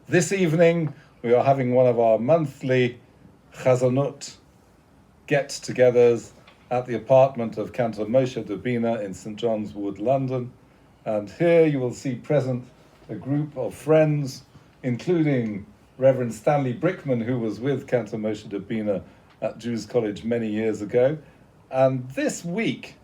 This evening we are having one of our monthly Chazanut get-togethers at the apartment of Cantor Moshe Dubiner in St John's Wood, London. And here you will see present a group of friends, including Reverend Stanley Brickman, who was with Cantor Moshe Dubiner at Jews College many years ago. And this week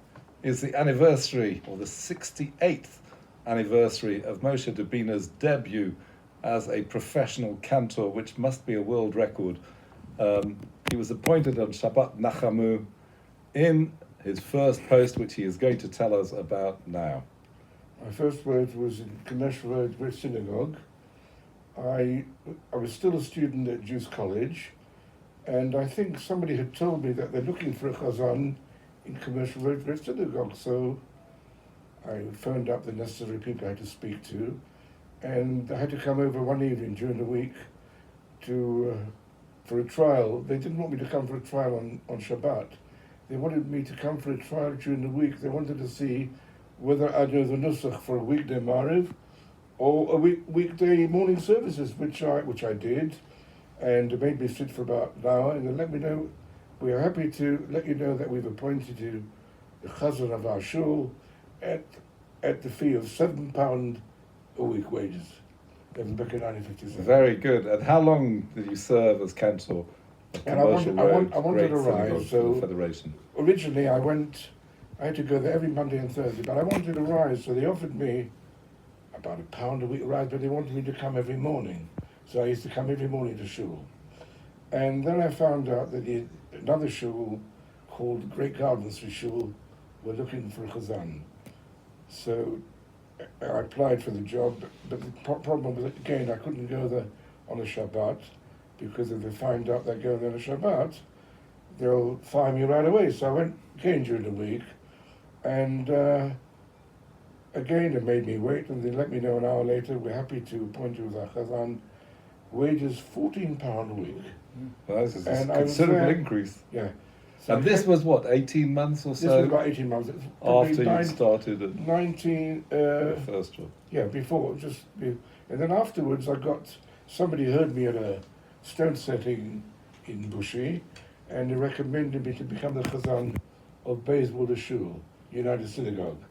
is the anniversary, or the 68th anniversary of Moshe Dubiner's debut as a professional cantor, which must be a world record. He was appointed on Shabbat Nachamu in his first post, which he is going to tell us about now. My first post was in commemorate Great Synagogue. I was still a student at Jews College, and I think somebody had told me that they're looking for a chazan in commemorate Great Synagogue, so I phoned up the necessary people I had to speak to, and I had to come over one evening during the week for a trial. They didn't want me to come for a trial on Shabbat. They wanted me to come for a trial during the week. They wanted to see whether I know the nusach for a weekday Mariv or a weekday morning services, which I did, and it made me sit for about an hour, and they let me know, we are happy to let you know that we've appointed you the chazan of our shul at the fee of £7 a week wages. That was back in 1957. Very good. And how long did you serve as cantor at Commercial Road, I wanted to rise, so the Federation? Originally I had to go there every Monday and Thursday, but I wanted to rise, so they offered me about £1 a week rise, but they wanted me to come every morning. So I used to come every morning to shul. And then I found out that another shul called Great Gardens Shul were looking for a chazan. So I applied for the job, but the problem was, again, I couldn't go there on a Shabbat, because if they find out they're going there on a Shabbat, they'll fire me right away. So I went again during the week, and again they made me wait, and they let me know an hour later, we're happy to appoint you as our chazan. Wages £14 a week. Well, that's a considerable increase. Yeah. So and this was what, 18 months or so? This was about 18 months. After you started at 19... first job. Yeah, before. And then afterwards somebody heard me at a stone setting in Bushi, and they recommended me to become the chazan of Bayswater Shul, United Synagogue.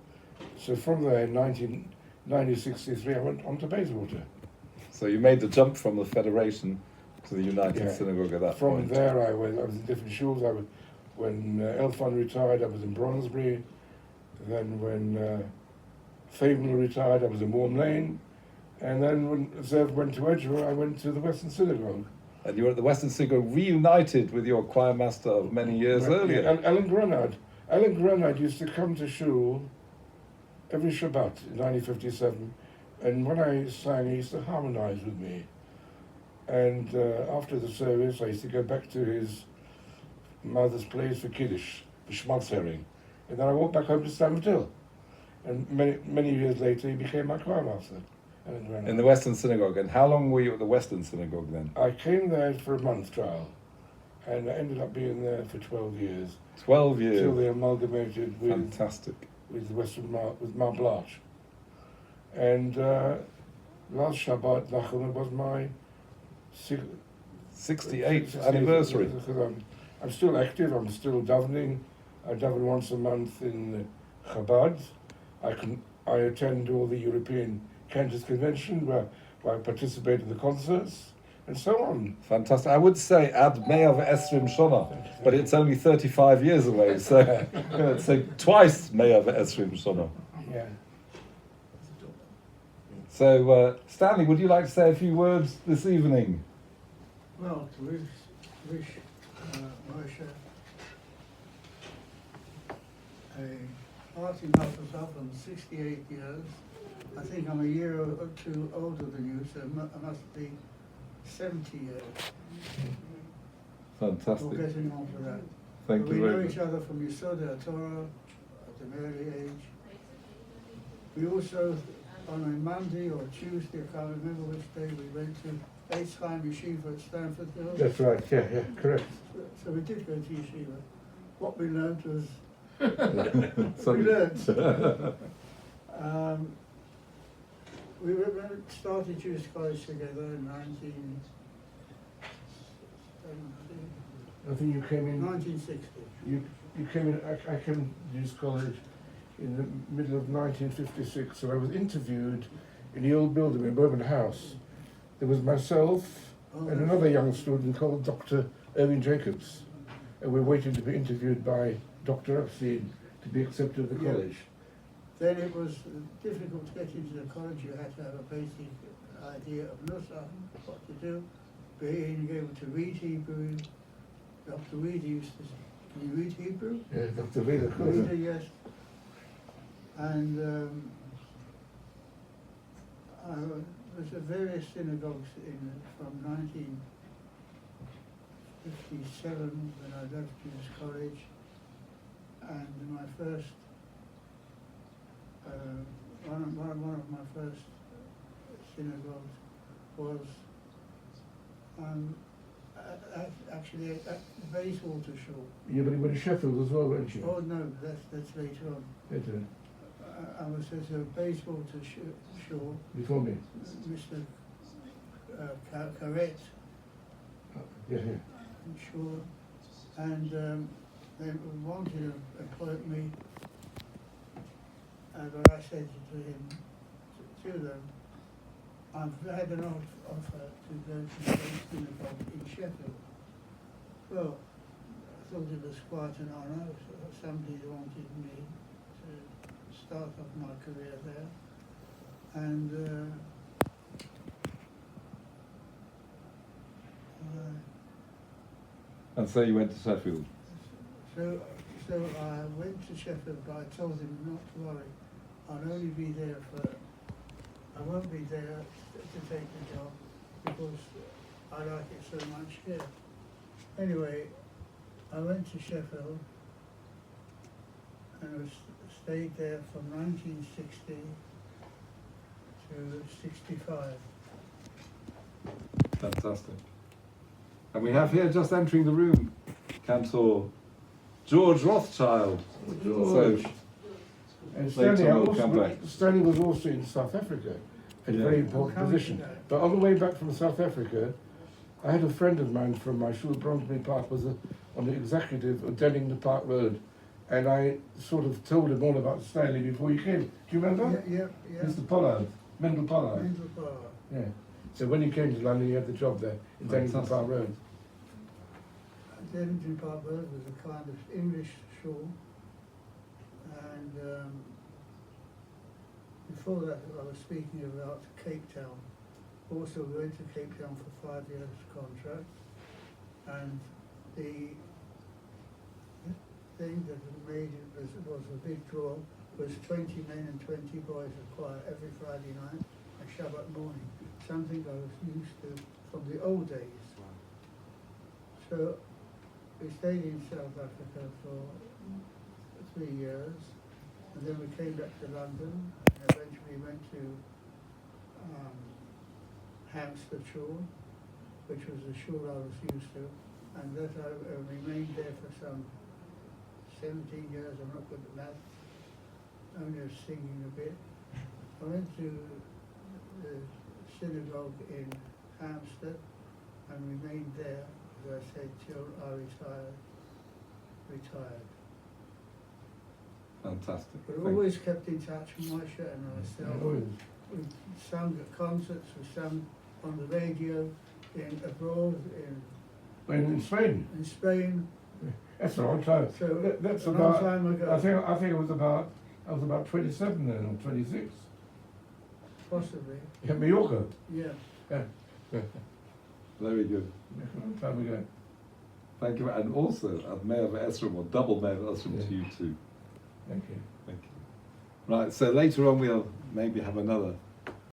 So from there, in 1963, I went on to Bayswater. So you made the jump from the Federation to the United Synagogue at that point. From there, I was in different shuls. When Elfan retired, I was in Bronsbury. Then when Fabel retired, I was in Warm Lane. And then when Zev went to Edgware, I went to the Western Synagogue. And you were at the Western Synagogue reunited with your choir master of many years earlier. And Alan Grenard. Alan Grenard used to come to shul every Shabbat in 1957. And when I sang, he used to harmonize with me. And after the service, I used to go back to his mother's place for Kiddush, for Schmalzhering. And then I walked back home to Stamford Hill. And many years later, he became my choir master. In the Western Synagogue. And how long were you at the Western Synagogue then? I came there for a month trial. And I ended up being there for 12 years. 12 years? Until they amalgamated with... Fantastic. With with Mount Blanche. And last Shabbat, Nachum, was my 68th anniversary. I'm still active, I'm still davening. I daven once a month in Chabad. I attend all the European Cantors Convention where I participate in the concerts and so on. Fantastic. I would say Ad Me'ah Ve'esrim Shana, but it's only 35 years away, so so twice Me'ah Ve'esrim Shana. Yeah. So, Stanley, would you like to say a few words this evening? Well, to wish Moshe a hearty mazel tov on 68 years. I think I'm a year or two older than you, so I must be 70 years. Fantastic. We're getting on for that. Thank you very much. We know each other from Yesod Torah at an early age. We also, on a Monday or Tuesday, I can't remember which day, we went to Eitzchaim Yeshiva at Stamford Hill. That's right, yeah, correct. So we did go to Yeshiva. What we learned was, we Sorry. learned. we started Jewish College together in 1960. I think you came in. 1960. You came in. I came to Jewish College in the middle of 1956. So I was interviewed in the old building in Bourbon House. There was myself and another young student called Dr. Erwin Jacobs, and we're waiting to be interviewed by Dr. Epstein to be accepted at the college. Then it was difficult to get into the college. You had to have a basic idea of Nusach, what to do, being able to read Hebrew. Dr. Reed used to say, can you read Hebrew? Yeah, Dr. Reed, of course. Reader, yes. And there was various synagogues from 1957 when I left Jewish College, and my first one of my first synagogues was actually at Bayswater Shore. Yeah, but you went to Sheffield as well, weren't you? Oh no, that's later on. Later. I was at Bayswater Shore. Before me. Mr. Carrett. Yeah. Shore, and they wanted to appoint me. But I said to them, I've had an offer to go to the synagogue in Sheffield. Well, I thought it was quite an honour. Somebody wanted me to start off my career there. And And so you went to Sheffield. So I went to Sheffield, but I told him not to worry. I'll only be there I won't be there to take the job because I like it so much here. Anyway, I went to Sheffield and stayed there from 1960 to 65. Fantastic. And we have here, just entering the room, Cantor George Rothschild. George. So, And later come back. Stanley was also in South Africa, at a very important position. But on the way back from South Africa, I had a friend of mine from my shul, Bromsbury Park, was on the executive of Dennington Park Road, and I sort of told him all about Stanley before he came. Do you remember? Yeah. Mr. Pollard, Mendel Pollard. Mendel Pollard. Yeah. So when he came to London, he had the job there in Dennington Park Road. Dennington Park Road was a kind of English shul, and before that I was speaking about Cape Town. Also we went to Cape Town for 5 years contract, and the thing that made it was a big draw was 20 men and 20 boys at choir every Friday night and Shabbat morning, something I was used to from the old days. So we stayed in South Africa for 3 years, and then we came back to London, and eventually went to Hampstead Shore, which was the shore I was used to, and that I remained there for some 17 years. I'm not good at math, only singing a bit. I went to the synagogue in Hampstead and remained there, as I said, till I retired. Fantastic. But always kept in touch with Moshe and myself. We sung at concerts, we sung on the radio, abroad, In Spain. in Spain. That's a long time. So That's a long about. time ago. I think it was about. I was about 27 then, or 26. Possibly, At Mallorca. yeah. Yeah. Very good. A long time ago. Thank you. And also, a Mayor of Esrim, or double Mayor of Esrim to you too. Thank you. Thank you. Right, so later on we'll maybe have another